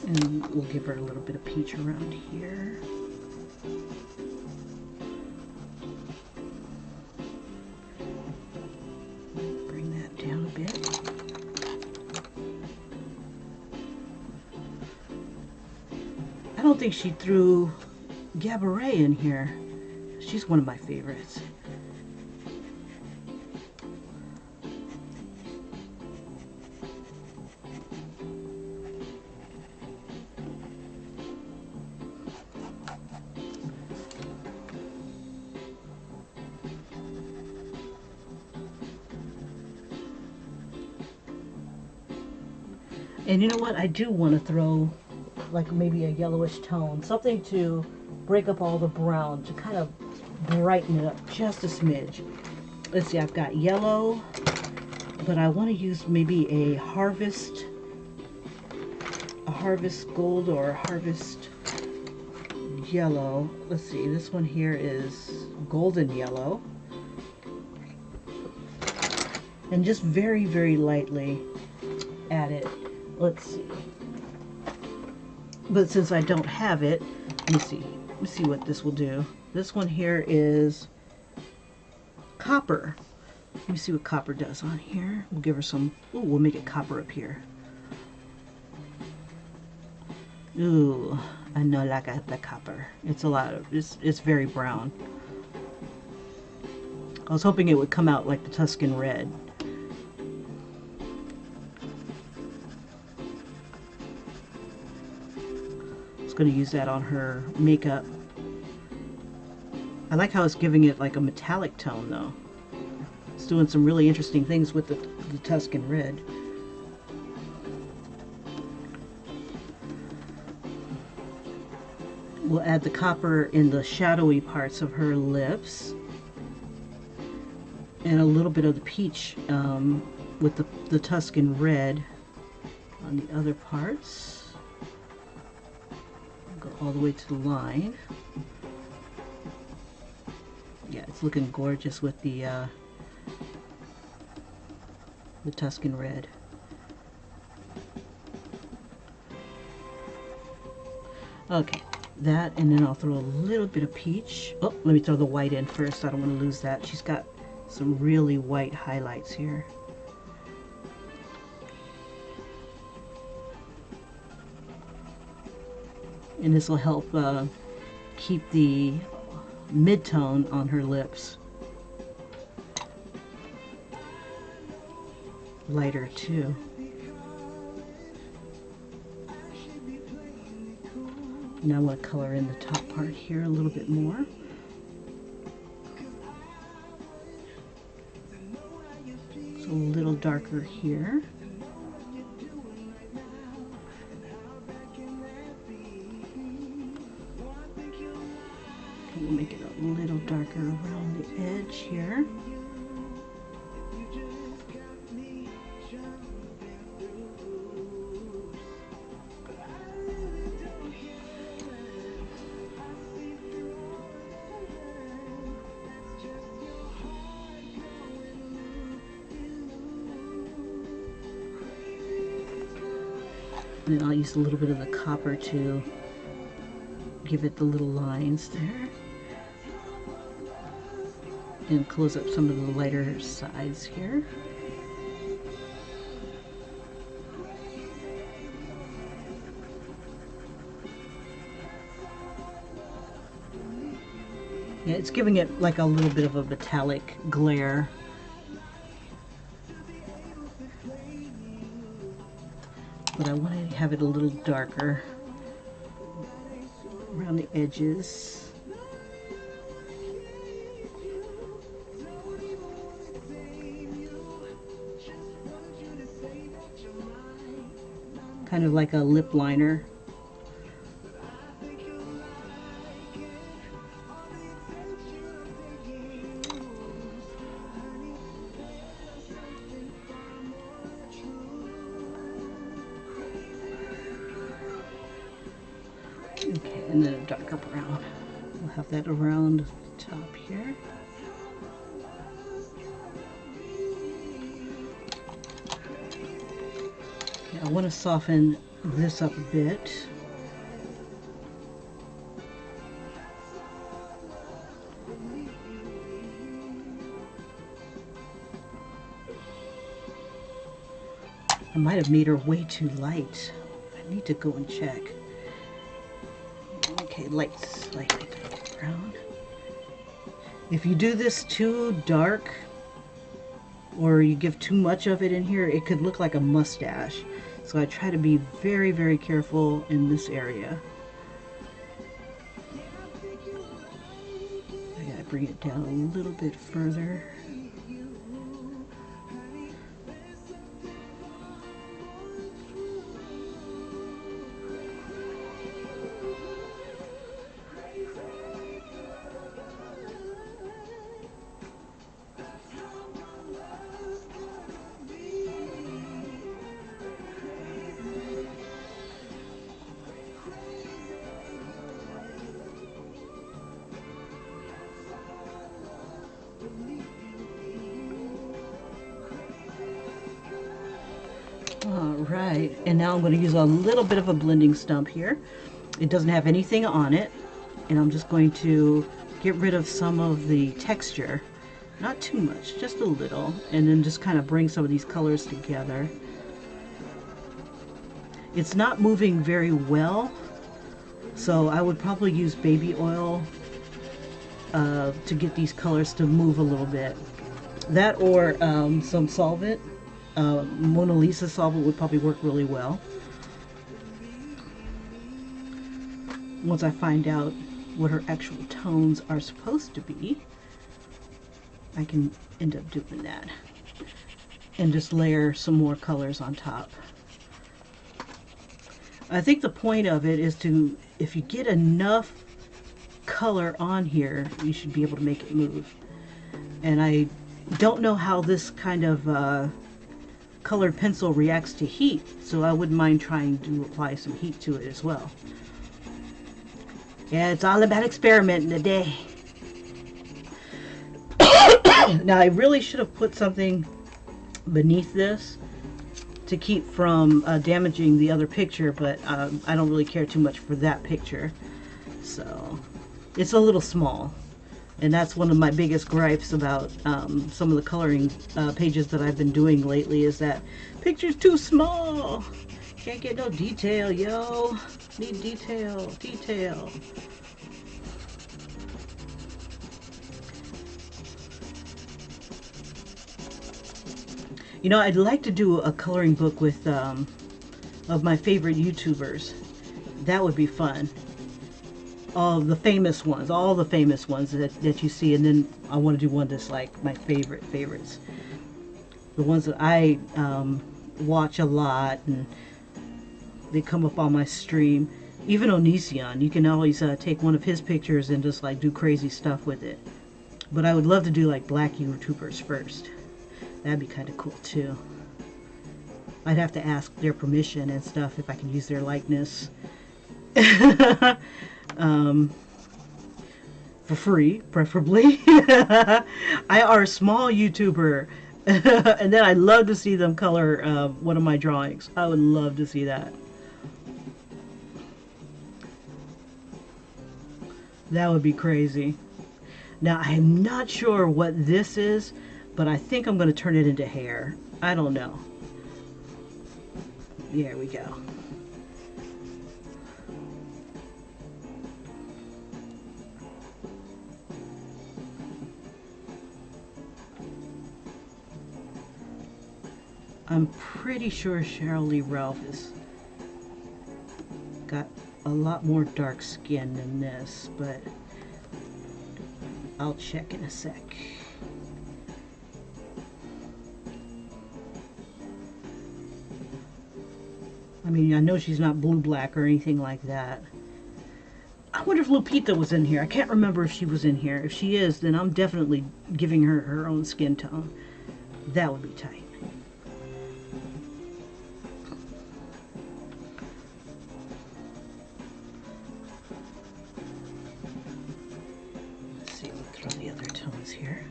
And we'll give her a little bit of peach around here. Bring that down a bit. I don't think she threw Gabourey in here. She's one of my favorites. And you know what? I do want to throw like maybe a yellowish tone, something to break up all the brown, to kind of brighten it up just a smidge. Let's see, I've got yellow, but I want to use maybe a harvest gold or a harvest yellow. Let's see, this one here is golden yellow. And just very, very lightly add it. Let's see. But since I don't have it, let me see. Let me see what this will do. This one here is copper. Let me see what copper does on here. We'll give her some, ooh, we'll make it copper up here. Ooh, I know like the copper. It's a lot of, it's very brown. I was hoping it would come out like the Tuscan red. I was going to use that on her makeup. I like how it's giving it like a metallic tone though. It's doing some really interesting things with the Tuscan red. We'll add the copper in the shadowy parts of her lips. And a little bit of the peach with the Tuscan red on the other parts. Go all the way to the line. Yeah, it's looking gorgeous with the Tuscan red. Okay, that, and then I'll throw a little bit of peach. Oh, let me throw the white in first. I don't want to lose that. She's got some really white highlights here. And this will help keep the mid-tone on her lips lighter too. Now I want to color in the top part here a little bit more. A little darker here. Okay, we'll make it a little darker around the edge here. And then I'll use a little bit of the copper to give it the little lines there. And close up some of the lighter sides here. Yeah, it's giving it like a little bit of a metallic glare. But I want to have it a little darker around the edges. Kind of like a lip liner. Okay, and then a darker brown. We'll have that around the top here. Okay, I want to soften this up a bit. I might have made her way too light. I need to go and check. Okay, slightly brown. If you do this too dark, or you give too much of it in here, it could look like a mustache. So I try to be very, very careful in this area. I gotta bring it down a little bit further. Alright, and now I'm going to use a little bit of a blending stump here. It doesn't have anything on it, and I'm just going to get rid of some of the texture. Not too much, just a little, and then just kind of bring some of these colors together. It's not moving very well, So I would probably use baby oil to get these colors to move a little bit. That or some solvent. Mona Lisa solvent would probably work really well. Once I find out what her actual tones are supposed to be, I can end up doing that. And just layer some more colors on top. I think the point of it is to, if you get enough color on here, you should be able to make it move. And I don't know how this kind of colored pencil reacts to heat, so I wouldn't mind trying to apply some heat to it as well. Yeah, it's all about experimenting today. Now I really should have put something beneath this to keep from damaging the other picture, but I don't really care too much for that picture. So it's a little small, and that's one of my biggest gripes about some of the coloring pages that I've been doing lately, is that picture's too small. Can't get no detail, yo. Need detail, detail. You know, I'd like to do a coloring book with of my favorite YouTubers. That would be fun. All the famous ones that you see, and then I want to do one that's like my favorites. The ones that I watch a lot, and they come up on my stream. Even Onision, you can always take one of his pictures and just like do crazy stuff with it. But I would love to do like black YouTubers first. That'd be kind of cool too. I'd have to ask their permission and stuff if I can use their likeness. For free, preferably. I are a small YouTuber, and then I'd love to see them color one of my drawings. I would love to see that. That would be crazy. Now, I'm not sure what this is, but I think I'm going to turn it into hair. I don't know. There we go. I'm pretty sure Sheryl Lee Ralph has got a lot more dark skin than this, but I'll check in a sec. I mean, I know she's not blue-black or anything like that. I wonder if Lupita was in here. I can't remember if she was in here. If she is, then I'm definitely giving her her own skin tone. That would be tight. Let's see, we'll throw the other tones here.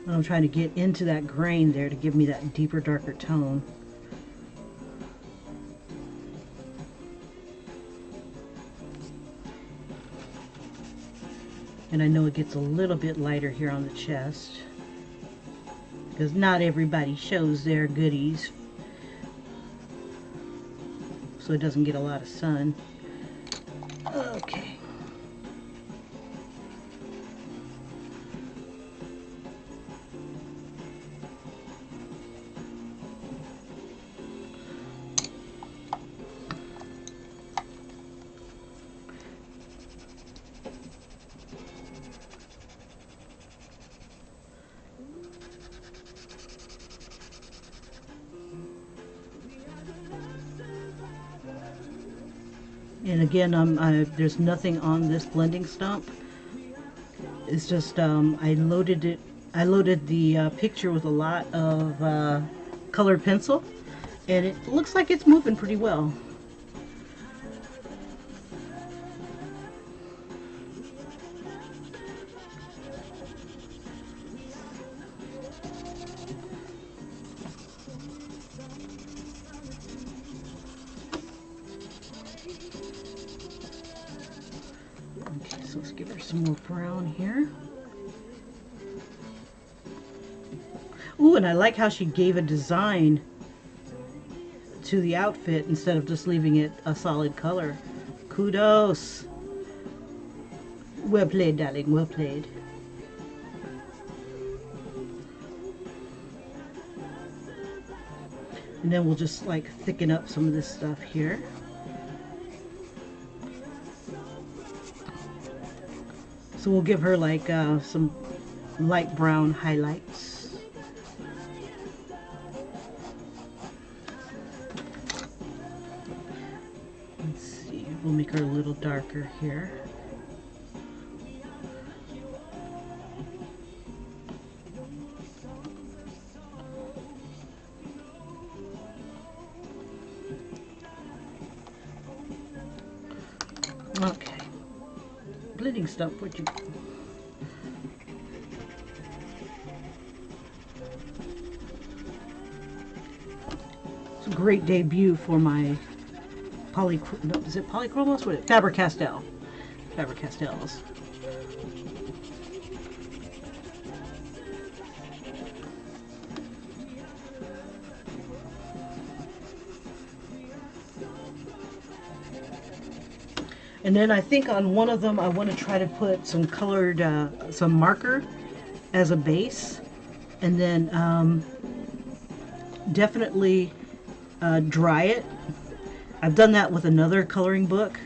I'm trying to get into that grain there to give me that deeper, darker tone. And I know it gets a little bit lighter here on the chest, because not everybody shows their goodies, so it doesn't get a lot of sun. Okay. And again, there's nothing on this blending stump. It's just I loaded the picture with a lot of colored pencil, and it looks like it's moving pretty well. Okay, so let's give her some more brown here. Ooh, and I like how she gave a design to the outfit instead of just leaving it a solid color. Kudos. Well played, darling, well played. And then we'll just like thicken up some of this stuff here. So we'll give her like some light brown highlights. Let's see, we'll make her a little darker here. Okay. Blending stuff, what you... It's a great debut for my is it Polychromos? What is it? Faber Castell. Faber Castells. And then I think on one of them I want to try to put some colored, some marker as a base. And then definitely dry it. I've done that with another coloring book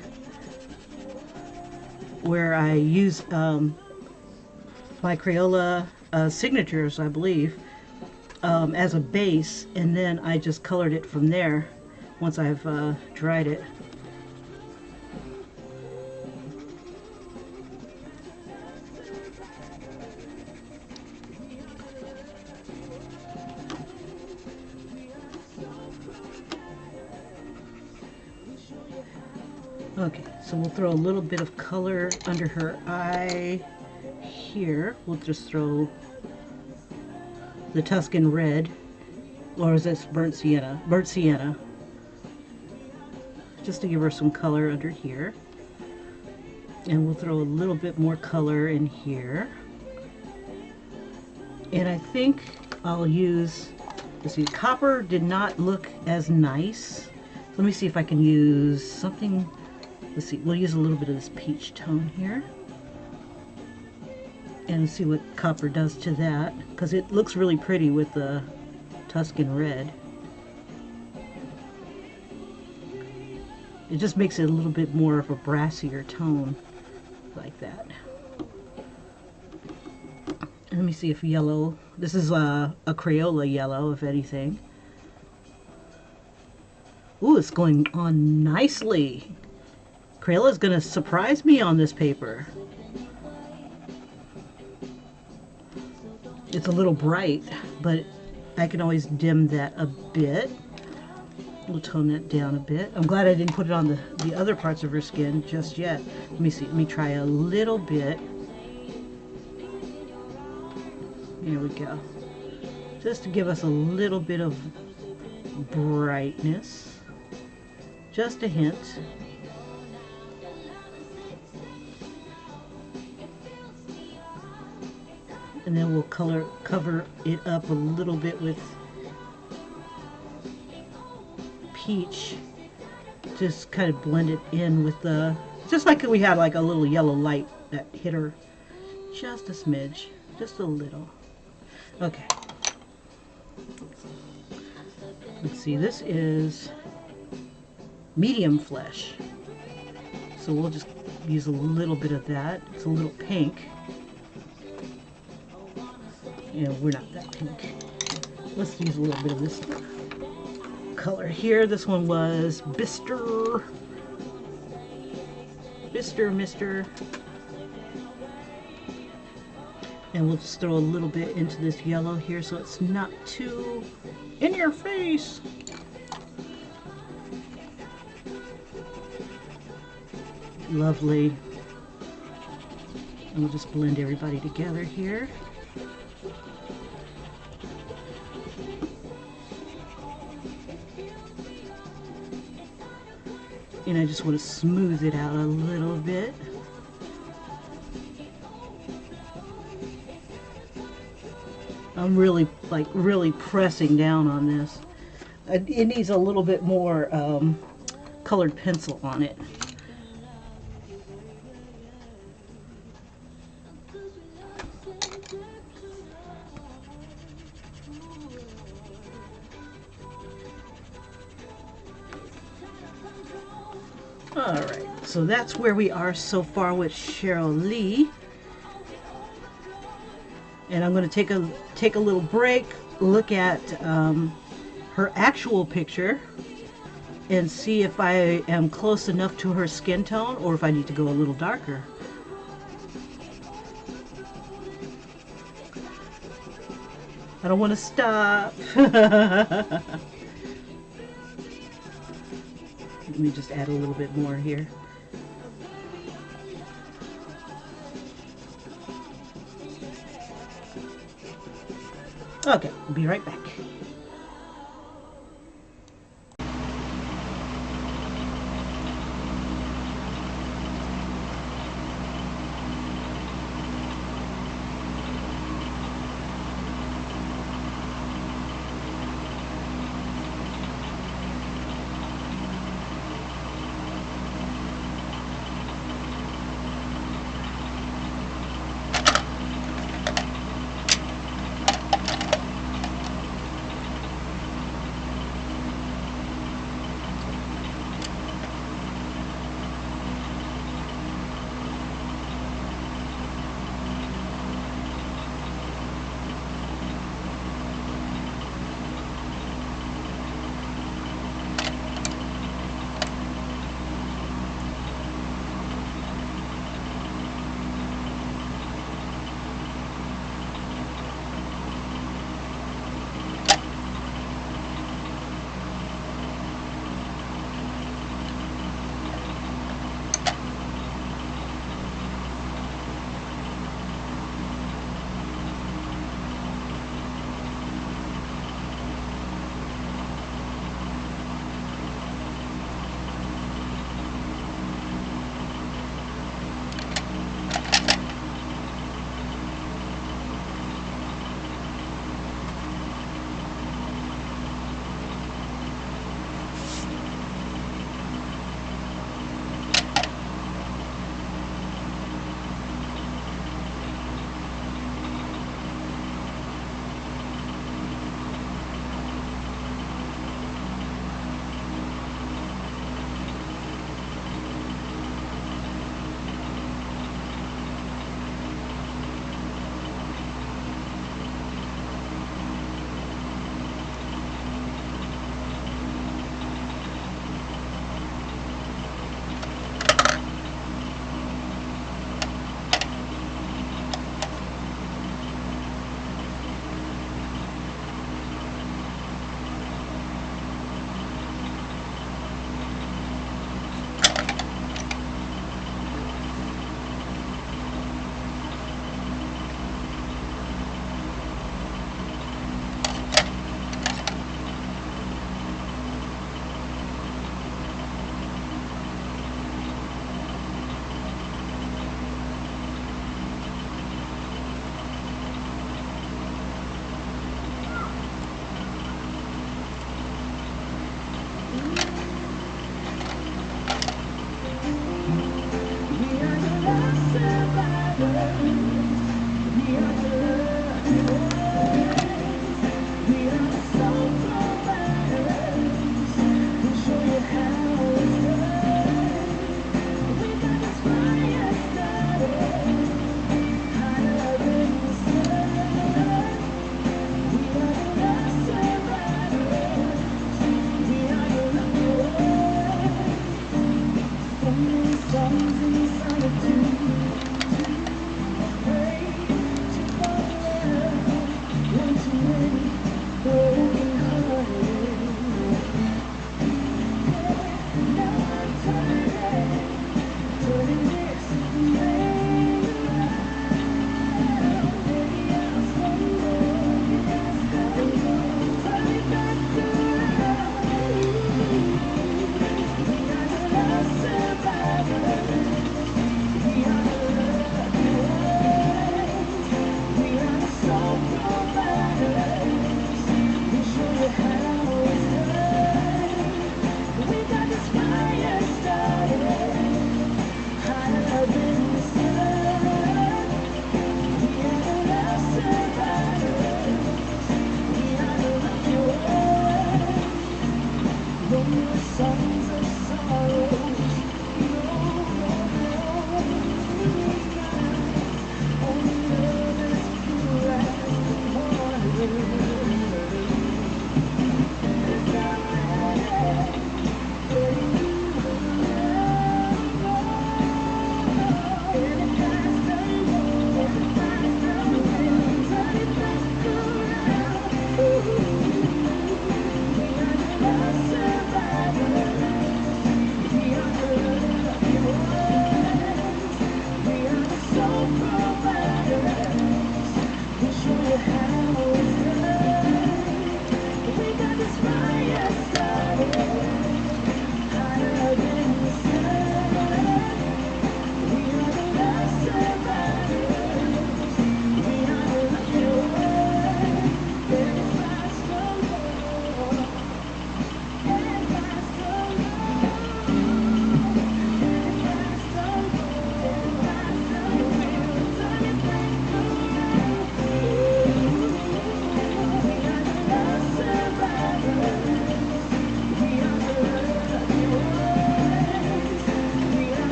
where I use my Crayola signatures, I believe, as a base. And then I just colored it from there once I've dried it. Okay, so we'll throw a little bit of color under her eye here. We'll just throw the Tuscan red, or is this burnt sienna? Burnt sienna. Just to give her some color under here. And we'll throw a little bit more color in here. And I think I'll use, let's see, copper did not look as nice. Let me see if I can use something. Let's see, we'll use a little bit of this peach tone here and see what copper does to that, because it looks really pretty with the Tuscan red. It just makes it a little bit more of a brassier tone like that. Let me see if yellow, this is a Crayola yellow, if anything. Ooh, it's going on nicely. Crayola is going to surprise me on this paper. It's a little bright, but I can always dim that a bit. We'll tone that down a bit. I'm glad I didn't put it on the other parts of her skin just yet. Let me see. Let me try a little bit. There we go. Just to give us a little bit of brightness. Just a hint. And then we'll cover it up a little bit with peach. Just kind of blend it in with the, just like we had like a little yellow light that hit her just a smidge, just a little. Okay. Let's see, this is medium flesh. So we'll just use a little bit of that. It's a little pink. You know, we're not that pink. Let's use a little bit of this color here. This one was Mister. And we'll just throw a little bit into this yellow here so it's not too in your face. Lovely. And we'll just blend everybody together here. And I just want to smooth it out a little bit. I'm really, like, really pressing down on this. It needs a little bit more colored pencil on it. Alright, so that's where we are so far with Sheryl Lee. And I'm going to take a little break, look at her actual picture, and see if I am close enough to her skin tone or if I need to go a little darker. I don't want to stop. Let me just add a little bit more here. Okay, I'll be right back.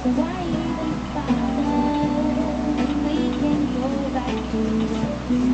Why even bother? We can go back to what we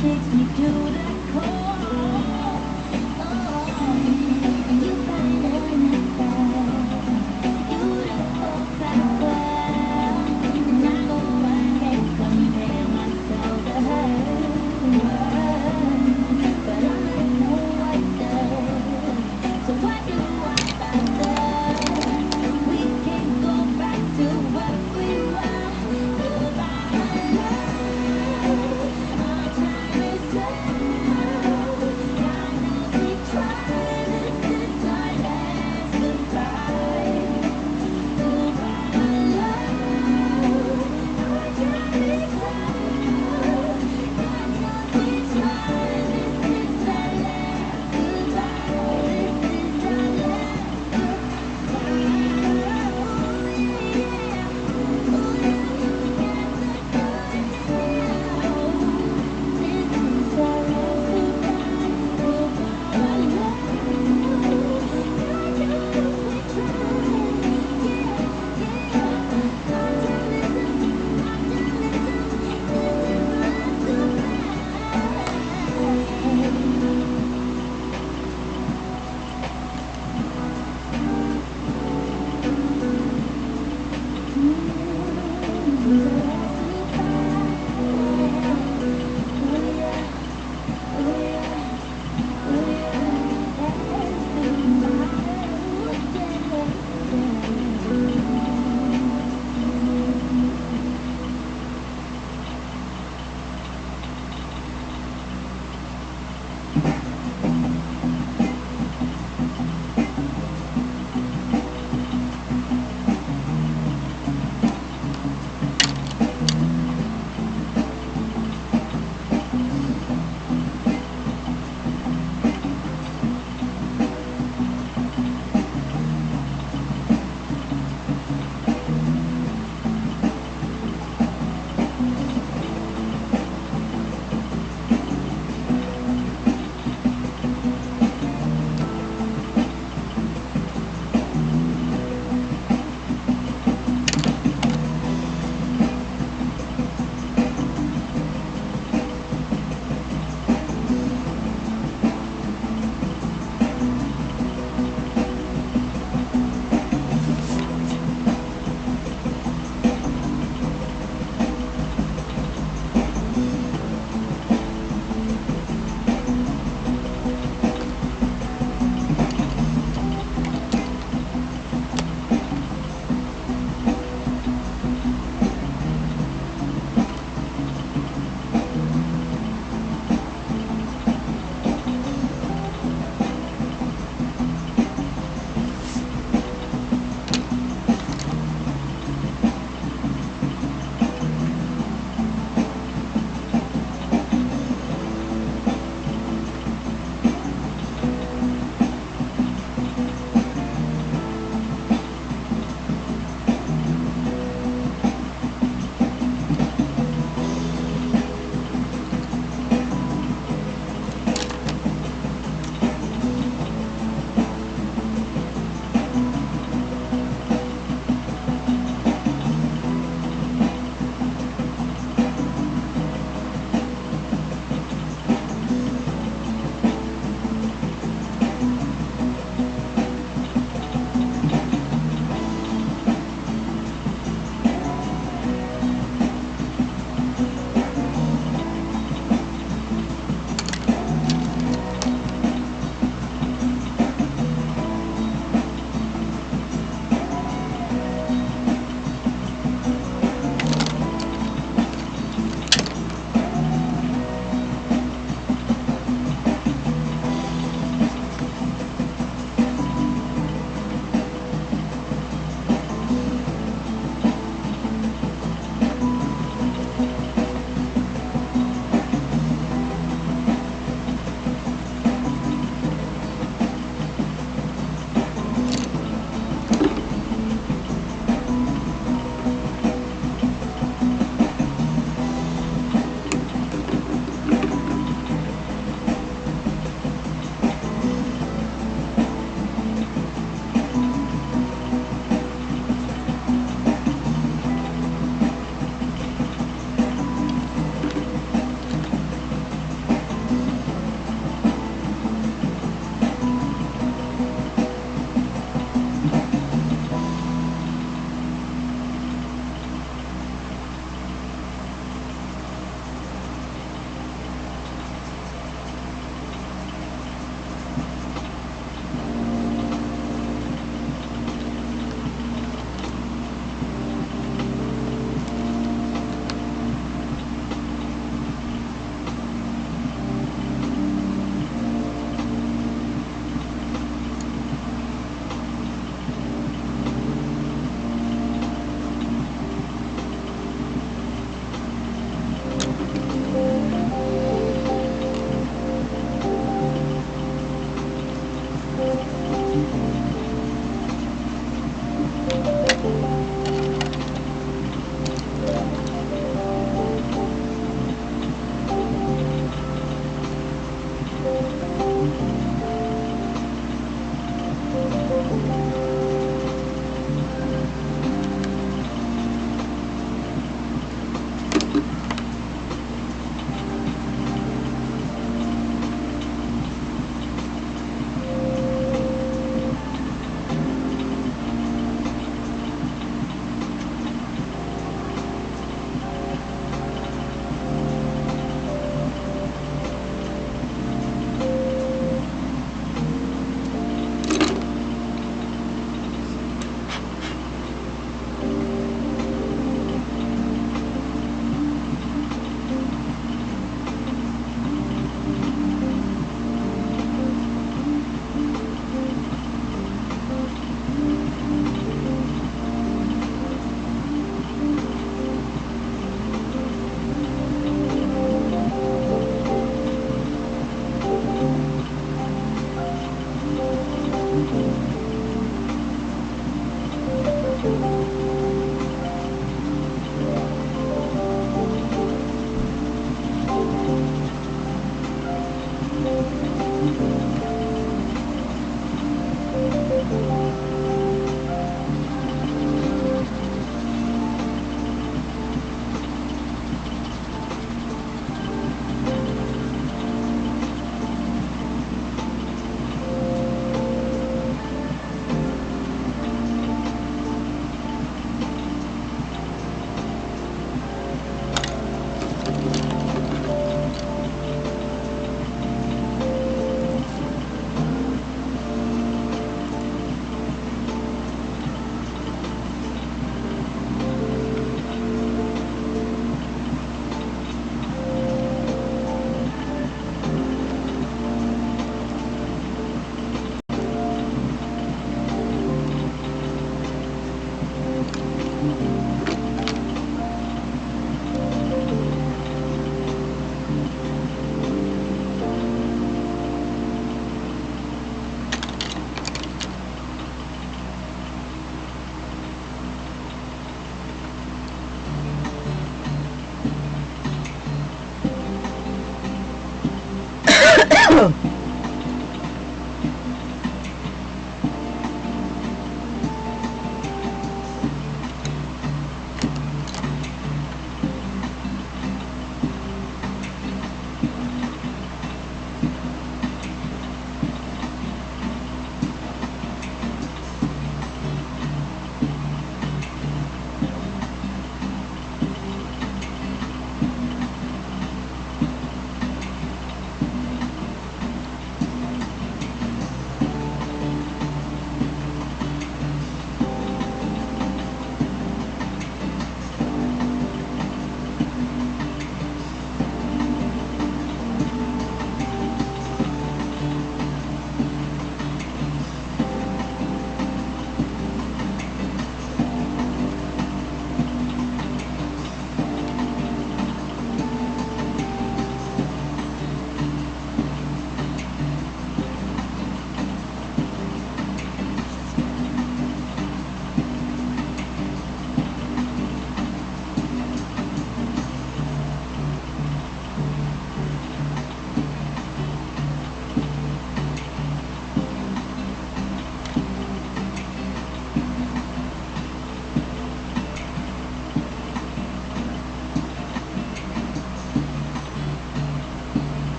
takes me to the core. You find another beautiful flower, and I know I can't compare myself to her, but I know what does. So why do I bother? We can go back to what we were. You are my love. Our time is up.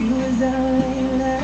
You was out late last